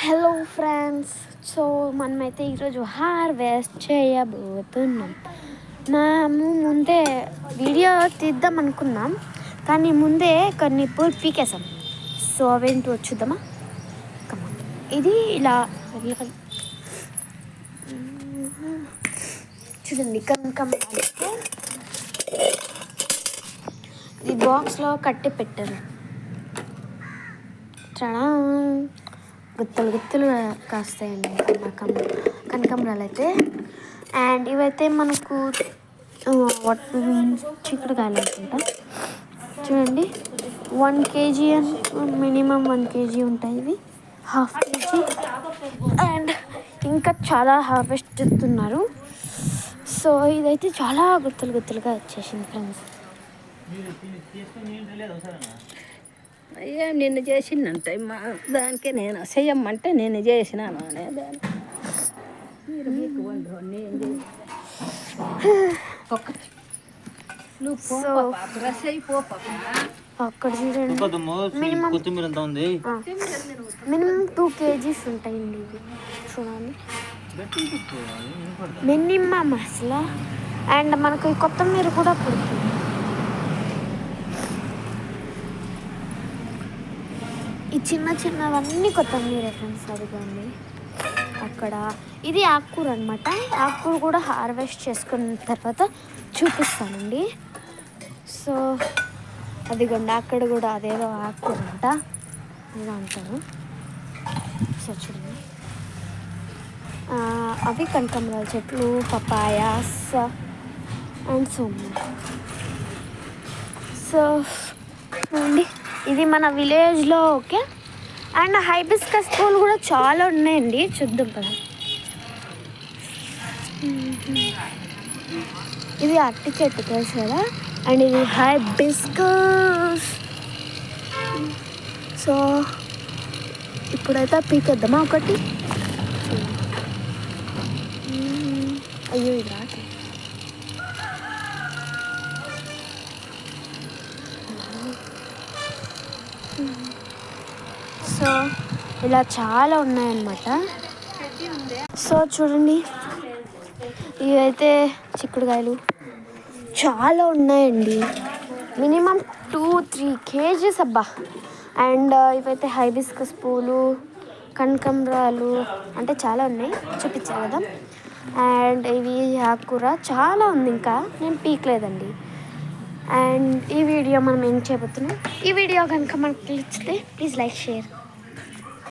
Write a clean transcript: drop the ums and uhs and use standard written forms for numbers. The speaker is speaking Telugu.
హలో ఫ్రెండ్స్, సో మనమైతే ఈరోజు హార్వెస్ట్ చేయబోతున్నాం. మేము ముందే వీడియో తీద్దాం అనుకున్నాం, కానీ ముందే కొన్ని పూలు పీకేసాం. సో అవేంటో చూద్దామా? ఇది ఇలా చూడండి, కనకాంబరాలు ఈ బాక్స్లో కట్టి పెట్టారు. చాలా గుత్తలు గుత్తలు కాస్తాయండి కనకాంబరాలు అయితే. అండ్ ఇవైతే మనకు చిక్కుడుకాయలు అనుకుంటా. చూడండి, 1 kg మినిమం 1 kg ఉంటాయి. ఇవి 1/2 kg. అండ్ ఇంకా చాలా హార్వెస్ట్ చేస్తున్నారు. సో ఇదైతే చాలా గుత్తలు గుత్తలుగా వచ్చేసింది ఫ్రెండ్స్. అయ్యా నిన్ను చేసిందంట మా దానికే నేను చెయ్యమ్మంటే నేను చేసినాను అనే దాన్ని అక్కడ చూడండి, మినిమం 2 kgs ఉంటాయండి ఇవి. చూడండి, మినిమం అసలు. అండ్ మనకు ఈ కొత్తిమీర కూడా పుడుతుంది. ఈ చిన్న చిన్నవన్నీ కొత్తిమీర ఫ్రెండ్స్. అదిగోండి అక్కడ, ఇది ఆకుకూర అనమాట. ఆకుకూర కూడా హార్వెస్ట్ చేసుకున్న తర్వాత చూపిస్తానండి. సో అదిగోండి, అక్కడ కూడా అదేదో ఆకుకూర అంట, ఇలా అంటారు. సో చూడండి, అవి కనకాంబరాల చెట్లు, పపాయాస్ అండ్ సో చూడండి, ఇది మన విలేజ్లో. ఓకే. అండ్ హైబిస్కస్ పూలు కూడా చాలా ఉన్నాయండి, చూద్దాం కదా. ఇది అట్టి చెట్టు తెలుసు కదా. అండ్ ఇది హైబిస్కస్. సో ఇప్పుడైతే పీకేద్దామా ఒకటి. అయ్యో ఇది రాట్లేదు. సో ఇలా చాలా ఉన్నాయన్నమాట. సో చూడండి, ఇవైతే చిక్కుడుకాయలు చాలా ఉన్నాయండి, మినిమం 2-3 kgs అబ్బా. అండ్ ఇవైతే హైబిస్కస్ పూలు, కనకాంబరాలు అంటే చాలా ఉన్నాయి, చూపించా కదా. అండ్ ఇవి ఆకుకూర చాలా ఉంది, ఇంకా నేను పీకలేదండి. అండ్ ఈ వీడియో మనం ఏం చేయబోతున్నాం. ఈ వీడియో కనుక మనకు నచ్చితే ప్లీజ్ లైక్, షేర్.